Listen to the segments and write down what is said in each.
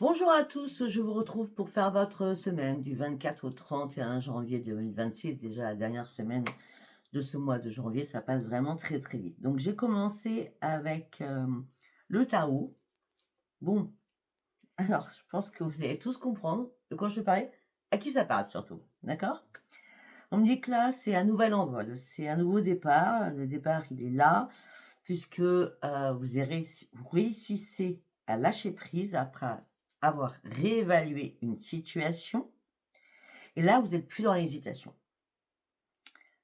Bonjour à tous, je vous retrouve pour faire votre semaine du 24 au 31 janvier 2026, déjà la dernière semaine de ce mois de janvier, ça passe vraiment très très vite. Donc j'ai commencé avec le tarot. Bon, alors je pense que vous allez tous comprendre de quoi je parlais, à qui ça parle surtout, d'accord? On me dit que là c'est un nouvel envol, c'est un nouveau départ, le départ il est là, puisque vous réussissez à lâcher prise après avoir réévalué une situation. Et là, vous êtes plus dans l'hésitation.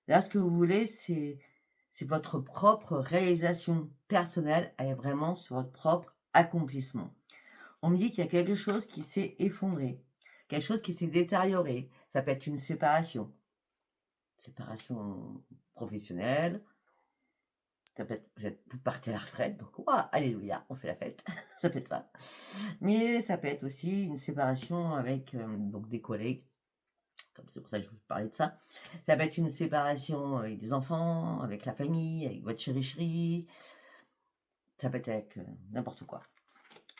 Là, ce que vous voulez, c'est votre propre réalisation personnelle, elle est vraiment sur votre propre accomplissement. On me dit qu'il y a quelque chose qui s'est effondré, quelque chose qui s'est détérioré. Ça peut être une séparation professionnelle. Ça peut être, vous partez à la retraite, donc ouah, alléluia, on fait la fête. Ça peut être ça. Mais ça peut être aussi une séparation avec donc des collègues, comme c'est pour ça que je vous parlais de ça. Ça peut être une séparation avec des enfants, avec la famille, avec votre chéri-chéri. Ça peut être avec n'importe quoi.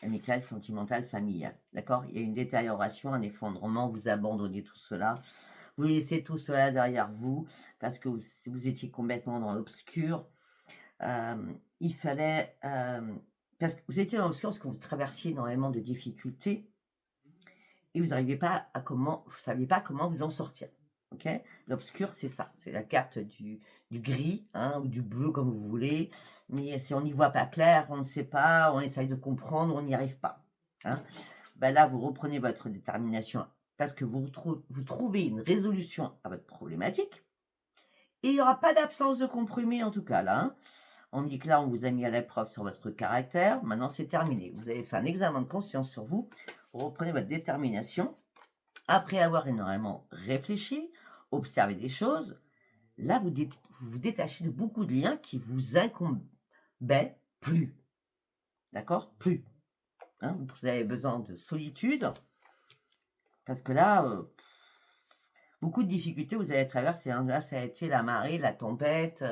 Amical, sentimental, familial. D'accord? Il y a une détérioration, un effondrement, vous abandonnez tout cela. Vous laissez tout cela derrière vous parce que vous étiez complètement dans l'obscur. Il fallait. Parce que vous étiez dans l'obscur parce que vous traversiez énormément de difficultés et vous n'arriviez pas à vous saviez pas comment vous en sortir. Ok? L'obscur, c'est ça, c'est la carte du gris, hein, ou du bleu comme vous voulez. Mais si on n'y voit pas clair, on ne sait pas, on essaye de comprendre, on n'y arrive pas. Hein. Ben là, vous reprenez votre détermination parce que vous trouvez une résolution à votre problématique. Et il n'y aura pas d'absence de compromis en tout cas là. Hein. On me dit que là, on vous a mis à l'épreuve sur votre caractère. Maintenant, c'est terminé. Vous avez fait un examen de conscience sur vous. Vous reprenez votre détermination. Après avoir énormément réfléchi, observé des choses, là, vous vous détachez de beaucoup de liens qui vous incombaient plus. D'accord? Plus. Hein, vous avez besoin de solitude. Parce que là, beaucoup de difficultés vous avez traversé. Hein. Là, ça a été la marée, la tempête.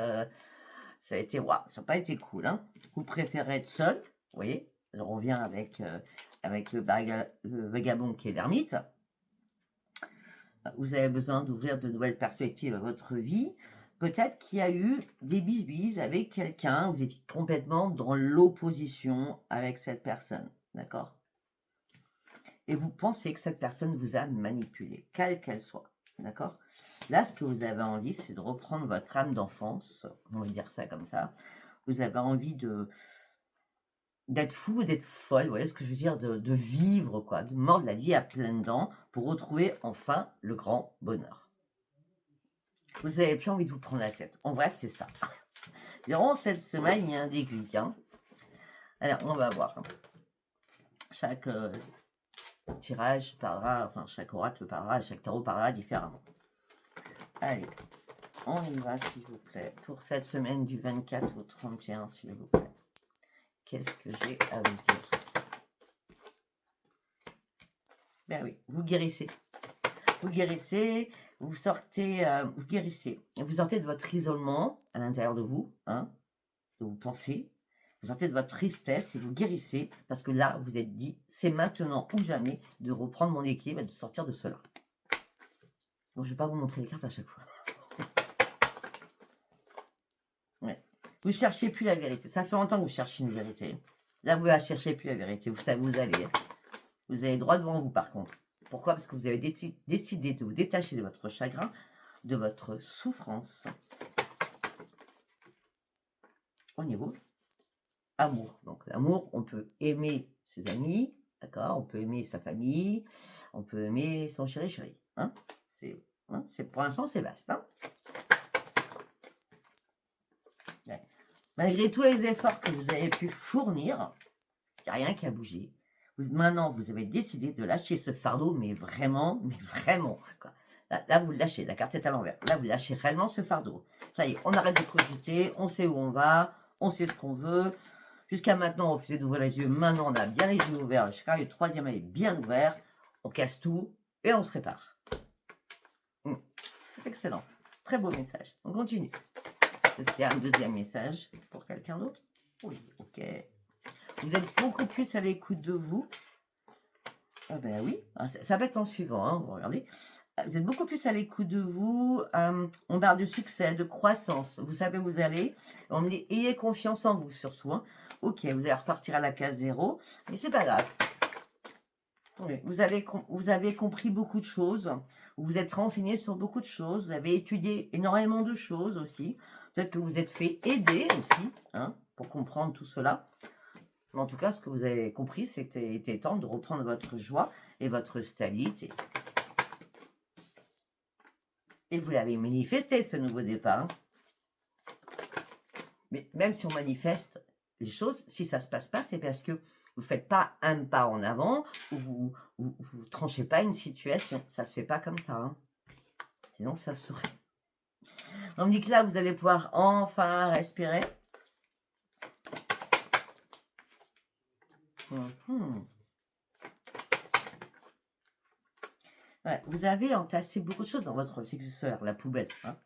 Ça a été, waouh, ça n'a pas été cool. Hein. Vous préférez être seul. Vous voyez? On revient avec le vagabond qui est l'ermite. Vous avez besoin d'ouvrir de nouvelles perspectives à votre vie. Peut-être qu'il y a eu des bisbises avec quelqu'un, vous étiez complètement dans l'opposition avec cette personne, d'accord? Et vous pensez que cette personne vous a manipulé, quelle qu'elle soit, d'accord? Là, ce que vous avez envie, c'est de reprendre votre âme d'enfance, on va dire ça comme ça. Vous avez envie d'être fou, d'être folle, vous voyez ce que je veux dire, de vivre, quoi, de mordre la vie à pleines dents pour retrouver enfin le grand bonheur. Vous n'avez plus envie de vous prendre la tête. En vrai, c'est ça. Durant cette semaine, il y a un déclic. Hein. Alors, on va voir. Chaque tirage parlera, enfin, chaque oracle parlera, chaque tarot parlera différemment. Allez, on y va, s'il vous plaît. Pour cette semaine du 24 au 31, s'il vous plaît. Qu'est-ce que j'ai à vous dire? Ben oui, vous guérissez. Vous guérissez, vous sortez, vous guérissez. Vous sortez de votre isolement à l'intérieur de vous, hein, de vos pensées. Vous sortez de votre tristesse et vous guérissez parce que là, vous êtes dit, c'est maintenant ou jamais de reprendre mon équilibre et de sortir de cela. Bon, je ne vais pas vous montrer les cartes à chaque fois. Ouais. Vous ne cherchez plus la vérité. Ça fait longtemps que vous cherchez une vérité. Là, vous ne la cherchez plus la vérité. Vous savez où vous allez. Vous avez droit devant vous, par contre. Pourquoi? Parce que vous avez décidé de vous détacher de votre chagrin, de votre souffrance. Au niveau amour. Donc, l'amour, on peut aimer ses amis, d'accord? On peut aimer sa famille, on peut aimer son chéri-chéri. Hein? Pour l'instant, c'est vaste. Hein? Ouais. Malgré tous les efforts que vous avez pu fournir, il n'y a rien qui a bougé. Maintenant, vous avez décidé de lâcher ce fardeau, mais vraiment, quoi. Là, vous le lâchez, la carte est à l'envers. Là, vous lâchez réellement ce fardeau. Ça y est, on arrête de cogiter, on sait où on va, on sait ce qu'on veut. Jusqu'à maintenant, on faisait d'ouvrir les yeux. Maintenant, on a bien les yeux ouverts. Le troisième œil est bien ouvert. On casse tout et on se répare. C'est excellent. Très beau message. On continue. Est-ce qu'il y a un deuxième message pour quelqu'un d'autre? Oui, ok. Vous êtes beaucoup plus à l'écoute de vous. Ah ben oui, ça va être en suivant, hein, vous regardez. Vous êtes beaucoup plus à l'écoute de vous, on parle de succès, de croissance. Vous savez où vous allez. On me dit: «Ayez confiance en vous», surtout, hein. OK, vous allez repartir à la case zéro, mais c'est pas grave. Oui, vous avez compris beaucoup de choses, vous vous êtes renseigné sur beaucoup de choses, vous avez étudié énormément de choses aussi. Peut-être que vous êtes fait aider aussi, hein, pour comprendre tout cela. Mais en tout cas, ce que vous avez compris, c'était était temps de reprendre votre joie et votre stabilité. Et vous l'avez manifesté, ce nouveau départ, hein. Mais même si on manifeste les choses, si ça se passe pas, c'est parce que vous faites pas un pas en avant ou vous tranchez pas une situation. Ça se fait pas comme ça, hein. Sinon ça serait on me dit que là, vous allez pouvoir enfin respirer. Mmh. Ouais, vous avez entassé beaucoup de choses dans votre plexus solaire, la poubelle, hein.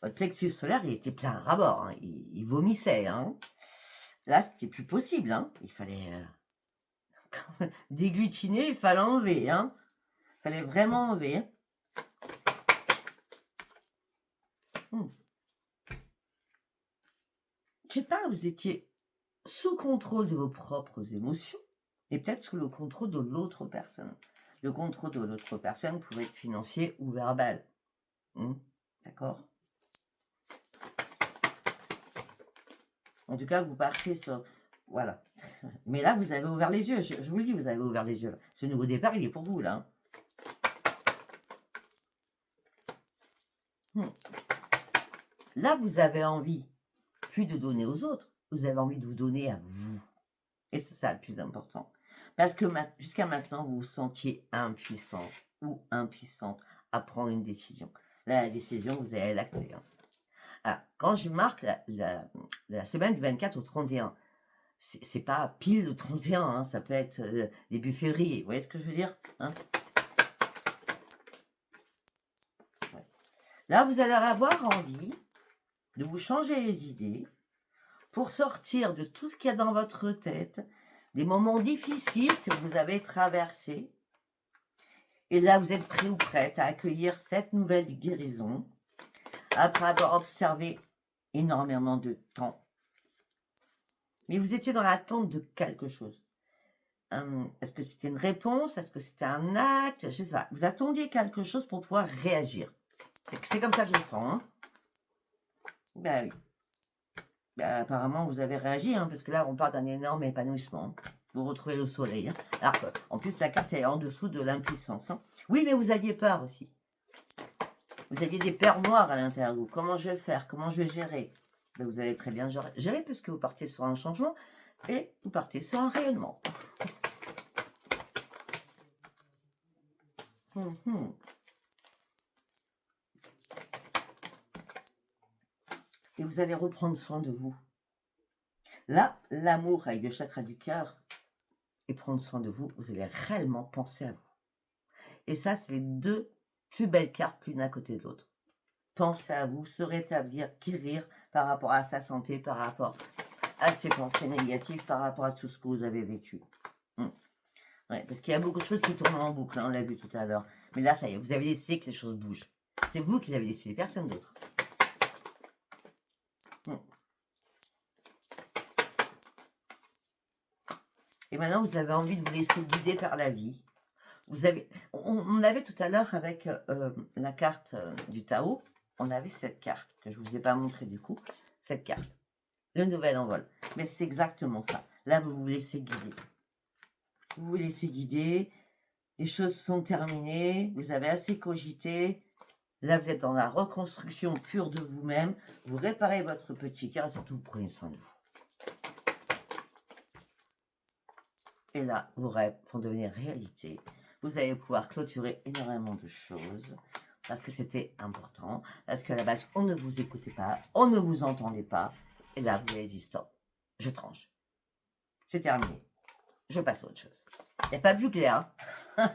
Votre plexus solaire, il était plein à ras-bord, hein. Il vomissait, hein. Là, c'était plus possible, hein. Il fallait, déglutiner, il fallait enlever, hein. Il fallait vraiment enlever, hein. Mmh. Je sais pas, vous étiez sous contrôle de vos propres émotions et peut-être sous le contrôle de l'autre personne. Le contrôle de l'autre personne pouvait être financier ou verbal. Mmh. D'accord? En tout cas, vous partez sur voilà. Mais là, vous avez ouvert les yeux. Je vous le dis, vous avez ouvert les yeux, là. Ce nouveau départ, il est pour vous, là, hein. Mmh. Là, vous avez envie, plus de donner aux autres, vous avez envie de vous donner à vous. Et c'est ça le plus important. Parce que jusqu'à maintenant, vous vous sentiez impuissant ou impuissante à prendre une décision. Là, la décision, vous allez l'acter, hein. Ah, quand je marque la semaine du 24 au 31, c'est pas pile le 31, hein, ça peut être début février. Vous voyez ce que je veux dire, hein? Ouais. Là, vous allez avoir envie de vous changer les idées pour sortir de tout ce qu'il y a dans votre tête, des moments difficiles que vous avez traversés. Et là, vous êtes prêt ou prête à accueillir cette nouvelle guérison après avoir observé énormément de temps. Mais vous étiez dans l'attente de quelque chose. Est-ce que c'était une réponse? Est-ce que c'était un acte? Je sais pas. Vous attendiez quelque chose pour pouvoir réagir. C'est comme ça que je le sens, hein. Ben oui. Ben, apparemment, vous avez réagi, hein, parce que là, on parle d'un énorme épanouissement. Vous retrouvez le soleil, hein. Alors, en plus, la carte est en dessous de l'impuissance, hein. Oui, mais vous aviez peur aussi. Vous aviez des peurs noires à l'intérieur de vous. Comment je vais faire? Comment je vais gérer? Ben, vous allez très bien gérer puisque vous partez sur un changement et vous partez sur un rayonnement. Mhm. Et vous allez reprendre soin de vous. Là, l'amour avec le chakra du cœur et prendre soin de vous, vous allez réellement penser à vous. Et ça, c'est les deux plus belles cartes l'une à côté de l'autre. Penser à vous, se rétablir, guérir par rapport à sa santé, par rapport à ses pensées négatives, par rapport à tout ce que vous avez vécu. Ouais, parce qu'il y a beaucoup de choses qui tournent en boucle, hein, on l'a vu tout à l'heure. Mais là, ça y est, vous avez décidé que les choses bougent. C'est vous qui l'avez décidé, personne d'autre. Et maintenant, vous avez envie de vous laisser guider par la vie. On avait tout à l'heure avec la carte du Tao, on avait cette carte que je ne vous ai pas montrée du coup, cette carte, le nouvel envol. Mais c'est exactement ça. Là, vous vous laissez guider. Vous vous laissez guider, les choses sont terminées, vous avez assez cogité. Là, vous êtes dans la reconstruction pure de vous-même. Vous réparez votre petit cœur et surtout, vous prenez soin de vous. Et là, vos rêves vont devenir réalité. Vous allez pouvoir clôturer énormément de choses parce que c'était important, parce qu'à la base, on ne vous écoutait pas, on ne vous entendait pas. Et là, vous avez dit stop, je tranche. C'est terminé. Je passe à autre chose. Il n'y a pas plus clair, hein.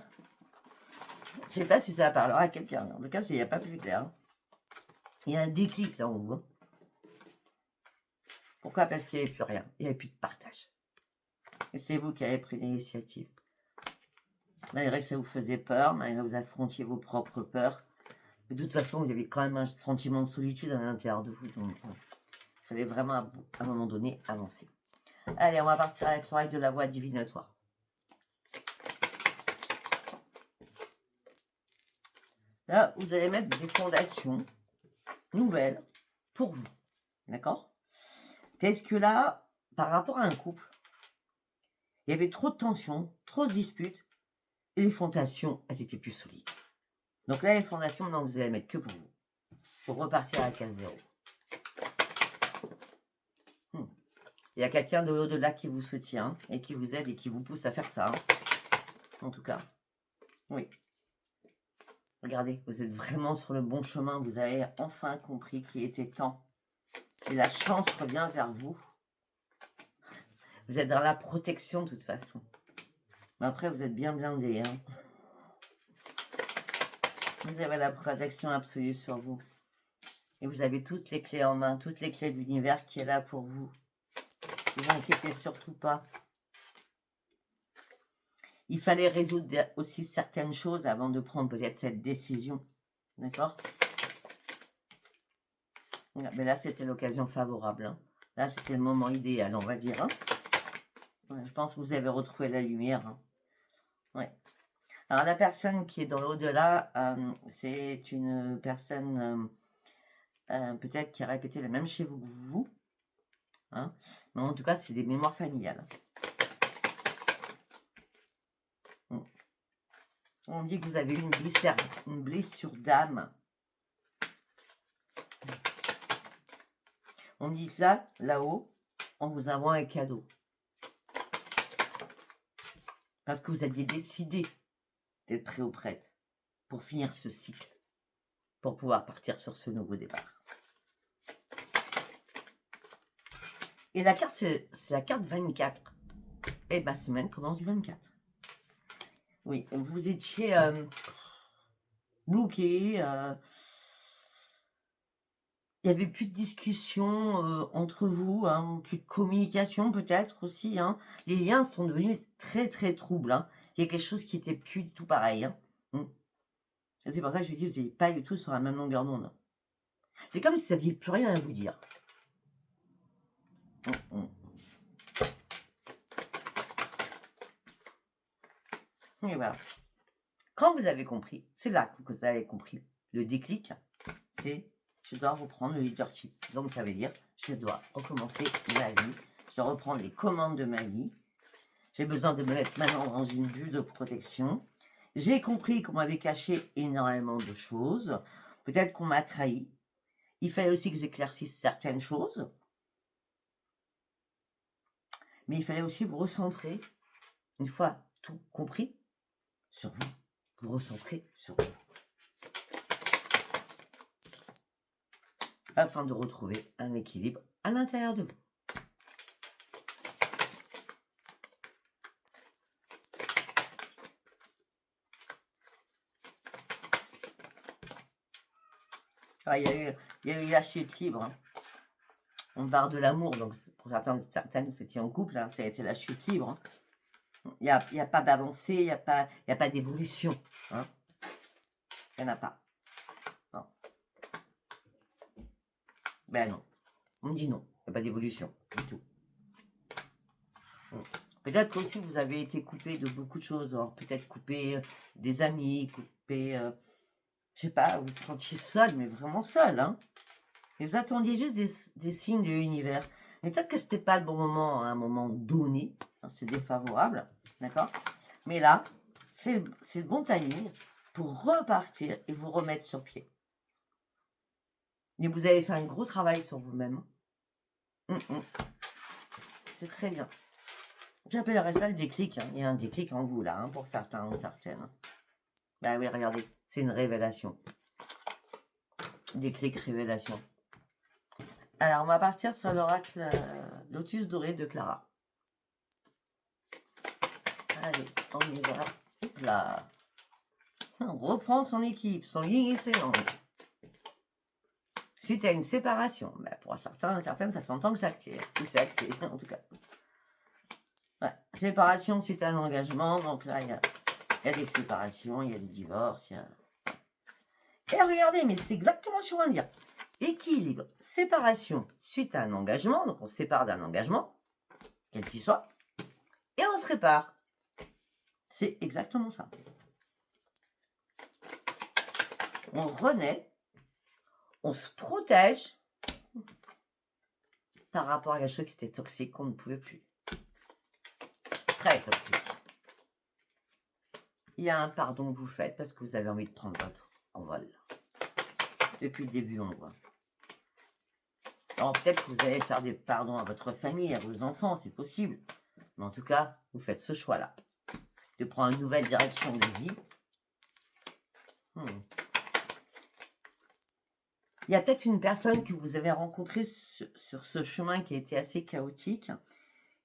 Je ne sais pas si ça parlera à quelqu'un. En tout cas, il n'y a pas plus clair, hein. Il y a un déclic là en vous, hein. Pourquoi? Parce qu'il n'y avait plus rien. Il n'y avait plus de partage. Et c'est vous qui avez pris l'initiative. Malgré que ça vous faisait peur, malgré que vous affrontiez vos propres peurs. De toute façon, vous avez quand même un sentiment de solitude à l'intérieur de vous. Donc, il fallait vraiment, à un moment donné, avancer. Allez, on va partir avec l'oreille de la voix divinatoire. Là, vous allez mettre des fondations nouvelles pour vous. D'accord? Est-ce que là, par rapport à un couple, il y avait trop de tensions, trop de disputes, et les fondations, elles étaient plus solides. Donc là, les fondations, maintenant, vous allez mettre que pour vous. Pour repartir à la case 0. Il y a quelqu'un de l'au-delà qui vous soutient et qui vous aide et qui vous pousse à faire ça. Hein. En tout cas, oui. Regardez, vous êtes vraiment sur le bon chemin. Vous avez enfin compris qu'il était temps. Et la chance revient vers vous. Vous êtes dans la protection de toute façon. Mais après, vous êtes bien blindé. Hein. Vous avez la protection absolue sur vous. Et vous avez toutes les clés en main, toutes les clés de l'univers qui est là pour vous. Ne vous inquiétez surtout pas. Il fallait résoudre aussi certaines choses avant de prendre peut-être cette décision. D'accord? Mais là, c'était l'occasion favorable. Hein. Là, c'était le moment idéal, on va dire. Hein. Ouais, je pense que vous avez retrouvé la lumière. Hein. Ouais. Alors, la personne qui est dans l'au-delà, c'est une personne peut-être qui a répété la même chez vous. Hein. Mais en tout cas, c'est des mémoires familiales. On dit que vous avez eu une blessure d'âme. On dit que là-haut, on vous envoie un cadeau. Parce que vous aviez décidé d'être prêt ou prête pour finir ce cycle. Pour pouvoir partir sur ce nouveau départ. Et la carte, c'est la carte 24. Et ma semaine commence du 24. Oui, vous étiez bloqué. Il n'y avait plus de discussion entre vous, hein, plus de communication peut-être aussi. Hein. Les liens sont devenus très très troubles. Hein. Il y a quelque chose qui n'était plus du tout pareil. Hein. C'est pour ça que je dis, vous n'êtes pas du tout sur la même longueur d'onde. C'est comme si vous n'aviez plus rien à vous dire. Et voilà. Quand vous avez compris, c'est là que vous avez compris. Le déclic, c'est je dois reprendre le leadership. Donc ça veut dire je dois recommencer ma vie. Je dois reprendre les commandes de ma vie. J'ai besoin de me mettre maintenant dans une bulle de protection. J'ai compris qu'on m'avait caché énormément de choses. Peut-être qu'on m'a trahi. Il fallait aussi que j'éclaircisse certaines choses. Mais il fallait aussi vous recentrer, une fois tout compris, sur vous. Vous recentrer sur vous. Afin de retrouver un équilibre à l'intérieur de vous. Ah, il y a eu la chute libre. Hein. On parle de l'amour, donc pour certains, vous étiez en couple, hein, ça a été la chute libre. Hein. Il n'y a pas d'avancée, il n'y a pas d'évolution. Hein. Il n'y en a pas. Non. Ben non. On me dit non, il n'y a pas d'évolution du tout. Peut-être aussi vous avez été coupé de beaucoup de choses. Peut-être coupé des amis, coupé... je sais pas, vous vous sentiez seul, mais vraiment seul. Hein. Et vous attendiez juste des signes de l'univers. Mais peut-être que c'était pas le bon moment, à un moment donné. C'était défavorable, d'accord? Mais là, c'est le bon timing pour repartir et vous remettre sur pied. Et vous avez fait un gros travail sur vous-même. C'est très bien. J'appellerais ça le déclic. Hein. Il y a un déclic en vous, là, hein, pour certains ou certaines. Bah oui, regardez, c'est une révélation. Déclic, révélation. Alors, on va partir sur l'oracle Lotus doré de Clara. Allez, on y va. Hop là. On reprend son équipe, son yin et ses yang. Suite à une séparation. Bah, pour certains et certaines, ça fait longtemps que c'est acté. C'est acté, en tout cas. Ouais. Séparation suite à un engagement. Donc là, il y a Il y a des séparations, il y a des divorces, il y a... Et regardez, mais c'est exactement ce qu'on vient de dire. Équilibre, séparation suite à un engagement, donc on se sépare d'un engagement, quel qu'il soit, et on se répare. C'est exactement ça. On renaît, on se protège par rapport à quelque chose qui était toxique, qu'on ne pouvait plus. Très toxique. Il y a un pardon que vous faites parce que vous avez envie de prendre votre envol. Depuis le début, on voit. Alors peut-être que vous allez faire des pardons à votre famille, à vos enfants, c'est possible. Mais en tout cas, vous faites ce choix-là. De prendre une nouvelle direction de vie. Il y a peut-être une personne que vous avez rencontrée sur ce chemin qui a été assez chaotique,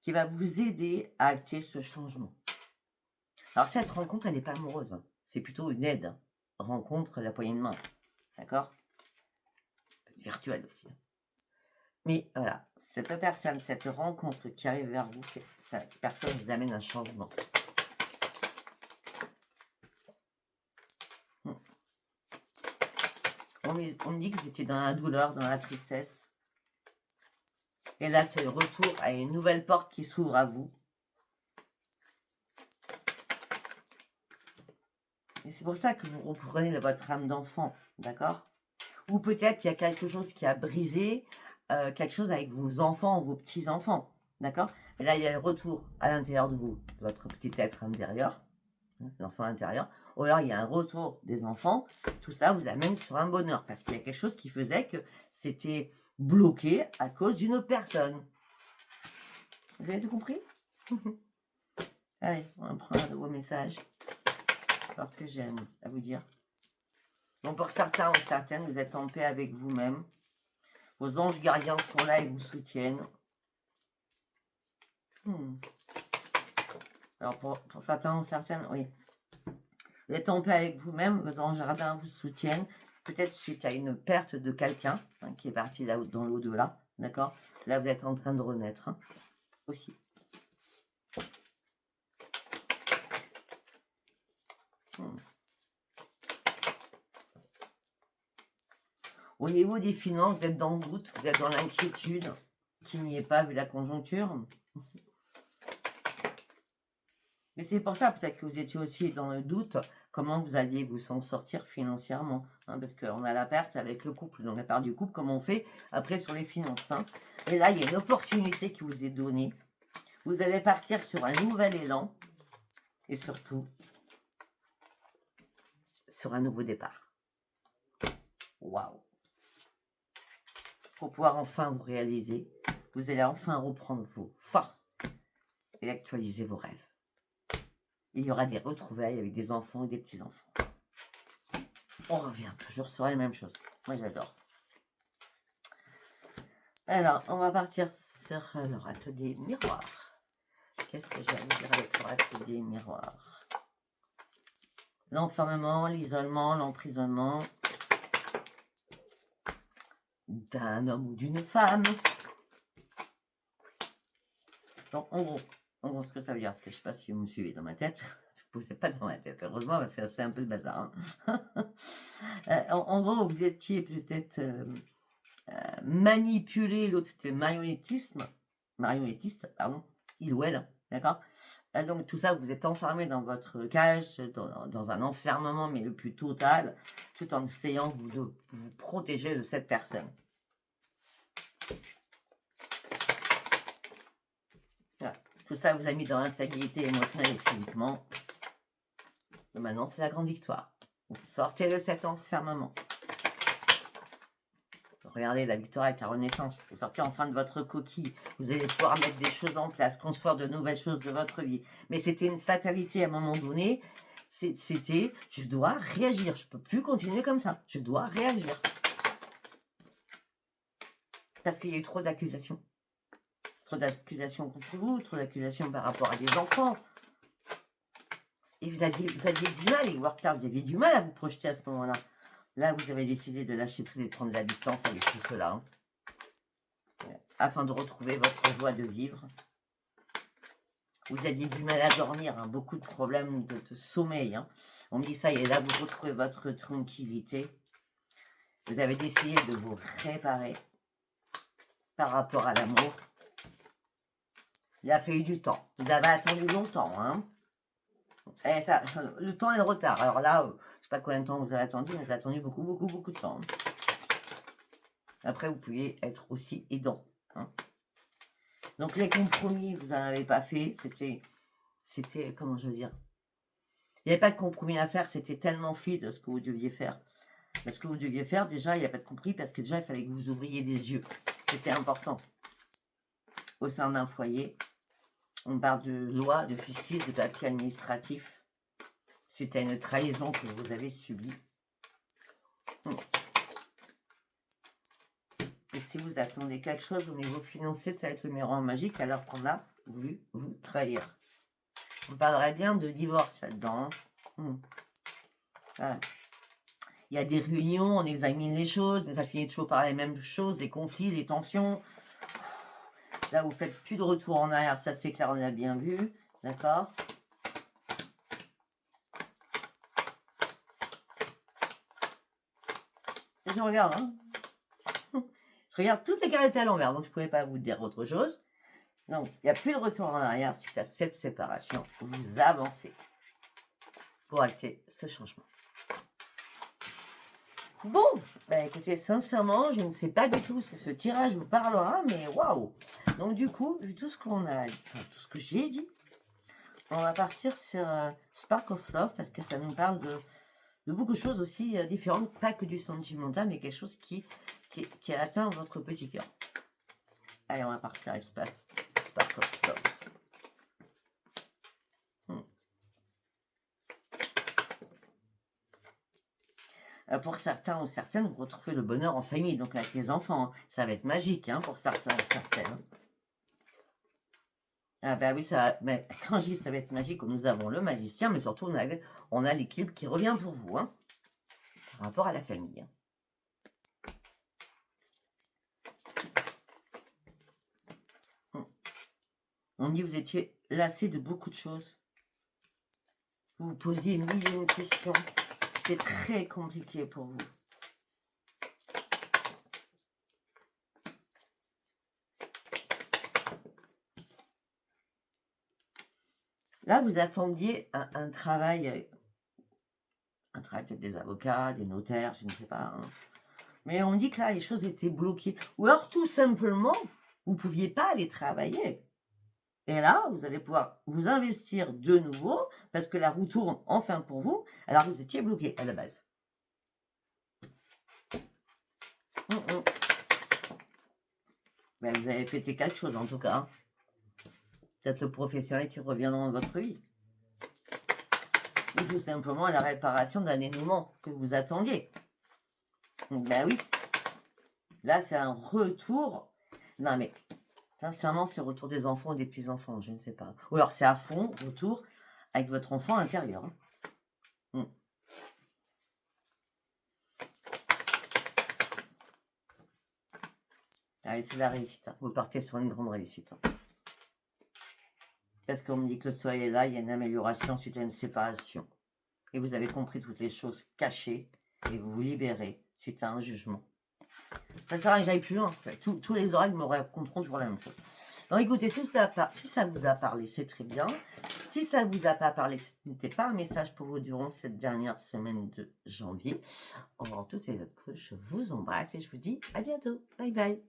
qui va vous aider à acter ce changement. Alors cette rencontre, elle n'est pas amoureuse. Hein. C'est plutôt une aide. Rencontre la poignée de main. D'accord? Virtuelle aussi. Mais voilà, cette personne, cette rencontre qui arrive vers vous, cette personne vous amène un changement. On me dit que vous étiez dans la douleur, dans la tristesse. Et là, c'est le retour à une nouvelle porte qui s'ouvre à vous. Et c'est pour ça que vous reprenez votre âme d'enfant, d'accord? Ou peut-être qu'il y a quelque chose qui a brisé, quelque chose avec vos enfants ou vos petits-enfants, d'accord? Et là, il y a le retour à l'intérieur de vous, de votre petit être intérieur, l'enfant intérieur. Ou alors, il y a un retour des enfants. Tout ça vous amène sur un bonheur, parce qu'il y a quelque chose qui faisait que c'était bloqué à cause d'une autre personne. Vous avez tout compris? Allez, on va prendre un nouveau message. Alors que j'ai à vous dire. Donc pour certains ou certaines, vous êtes en paix avec vous-même. Vos anges gardiens sont là et vous soutiennent. Alors pour certains ou certaines, oui. Vous êtes en paix avec vous-même, vos anges gardiens vous soutiennent. Peut-être suite à une perte de quelqu'un qui est parti là dans l'au-delà. D'accord? Là, vous êtes en train de renaître aussi. Au niveau des finances, vous êtes dans le doute, vous êtes dans l'inquiétude, qui n'y est pas vu la conjoncture. Mais c'est pour ça peut-être que vous étiez aussi dans le doute, comment vous alliez vous en sortir financièrement. Parce qu'on a la perte avec le couple, donc la perte du couple, comment on fait après sur les finances. Et là, il y a une opportunité qui vous est donnée. Vous allez partir sur un nouvel élan et surtout sur un nouveau départ. Waouh! Pour pouvoir enfin vous réaliser, vous allez enfin reprendre vos forces et actualiser vos rêves. Il y aura des retrouvailles avec des enfants et des petits-enfants. On revient toujours sur les mêmes choses. Moi, j'adore. Alors, on va partir sur l'oracle des miroirs. Qu'est-ce que j'ai à vous dire avec l'oracle des miroirs? L'enfermement, l'isolement, l'emprisonnement d'un homme ou d'une femme. Donc, en gros, ce que ça veut dire, parce que je ne sais pas si vous me suivez dans ma tête. Vous n'êtes pas dans ma tête, heureusement, parce que c'est un peu le bazar. En gros, vous étiez peut-être manipulé, l'autre c'était marionnettiste, pardon, il ou elle, d'accord? Donc tout ça, vous êtes enfermé dans votre cage, dans un enfermement, mais le plus total, tout en essayant de vous protéger de cette personne. Voilà. Tout ça vous a mis dans l'instabilité émotionnelle et physiquement. Et maintenant, c'est la grande victoire. Vous sortez de cet enfermement. Regardez, la victoire avec la renaissance. Vous sortez enfin de votre coquille. Vous allez pouvoir mettre des choses en place, construire de nouvelles choses de votre vie. Mais c'était une fatalité à un moment donné. C'était, je dois réagir. Je ne peux plus continuer comme ça. Je dois réagir. Parce qu'il y a eu trop d'accusations. Trop d'accusations contre vous, trop d'accusations par rapport à des enfants. Et vous aviez du mal, les workers, vous aviez du mal à vous projeter à ce moment-là. Là, vous avez décidé de lâcher prise et de prendre de la distance avec tout cela. Afin de retrouver votre joie de vivre. Vous aviez du mal à dormir, hein, beaucoup de problèmes de sommeil. Hein. On me dit ça y est, là, vous retrouvez votre tranquillité. Vous avez décidé de vous réparer par rapport à l'amour. Il a fallu du temps. Vous avez attendu longtemps. Hein. Et ça, le temps est le retard. Alors là, je ne sais pas combien de temps vous avez attendu, mais vous avez attendu beaucoup, beaucoup, beaucoup de temps. Hein. Après, vous pouviez être aussi aidant. Hein. Donc les compromis, vous n'en avez pas fait. C'était, comment je veux dire, il n'y avait pas de compromis à faire. C'était tellement fluide ce que vous deviez faire. Ce que vous deviez faire, déjà, il n'y a pas de compromis parce que déjà, il fallait que vous ouvriez les yeux. C'était important. Au sein d'un foyer, on parle de loi, de justice, de papier administratif, suite à une trahison que vous avez subie. Et si vous attendez quelque chose au niveau financier, ça va être le miroir magique alors qu'on a voulu vous trahir. On parlerait bien de divorce là-dedans. Voilà. Il y a des réunions, on examine les choses, mais ça finit toujours par les mêmes choses, les conflits, les tensions. Là, vous faites plus de retour en arrière, ça c'est clair, on l'a bien vu. D'accord? Et je regarde, hein. Je regarde toutes les cartes à l'envers, donc je ne pouvais pas vous dire autre chose. Donc, il n'y a plus de retour en arrière suite à cette séparation. Vous avancez pour acter ce changement. Bon, bah écoutez, sincèrement, je ne sais pas du tout si ce tirage vous parlera, mais waouh! Donc du coup, vu tout ce qu'on a, enfin, tout ce que j'ai dit, on va partir sur Spark of Love parce que ça nous parle de beaucoup de choses aussi différentes, pas que du sentimental, mais quelque chose qui atteint votre petit cœur. Allez, on va partir avec Spark of Love. Pour certains ou certaines, vous retrouvez le bonheur en famille, donc avec les enfants. Hein. Ça va être magique hein, pour certains ou certaines. Ah ben oui, ça, mais quand je dis ça va être magique, nous avons le magicien, mais surtout on a l'équilibre qui revient pour vous, hein, par rapport à la famille. On dit que vous étiez lassé de beaucoup de choses. Vous vous posiez mille et une questions. C'est très compliqué pour vous. Là, vous attendiez un travail peut-être des avocats, des notaires, je ne sais pas. Hein. Mais on dit que là, les choses étaient bloquées. Ou alors, tout simplement, vous ne pouviez pas aller travailler. Et là, vous allez pouvoir vous investir de nouveau parce que la roue tourne enfin pour vous. Alors, vous étiez bloqué à la base. Ben, vous avez fêté quelque chose en tout cas. Hein. Peut-être le professionnel qui revient dans votre vie. Ou tout simplement la réparation d'un dénouement que vous attendiez. Ben oui. Là, c'est un retour. Non, mais sincèrement, c'est le retour des enfants ou des petits-enfants, je ne sais pas. Ou alors, c'est à fond, retour avec votre enfant intérieur. Hein. Allez, c'est la réussite. Hein. Vous partez sur une grande réussite. Hein. Parce qu'on me dit que le soleil est là, il y a une amélioration suite à une séparation. Et vous avez compris toutes les choses cachées et vous vous libérez suite à un jugement. Ça sert à rien que j'aille plus loin. Tous les oracles me raconteront toujours la même chose. Donc écoutez, si ça vous a parlé, c'est très bien. Si ça ne vous a pas parlé, ce n'était pas un message pour vous durant cette dernière semaine de janvier. En toutes les autres, je vous embrasse et je vous dis à bientôt. Bye bye.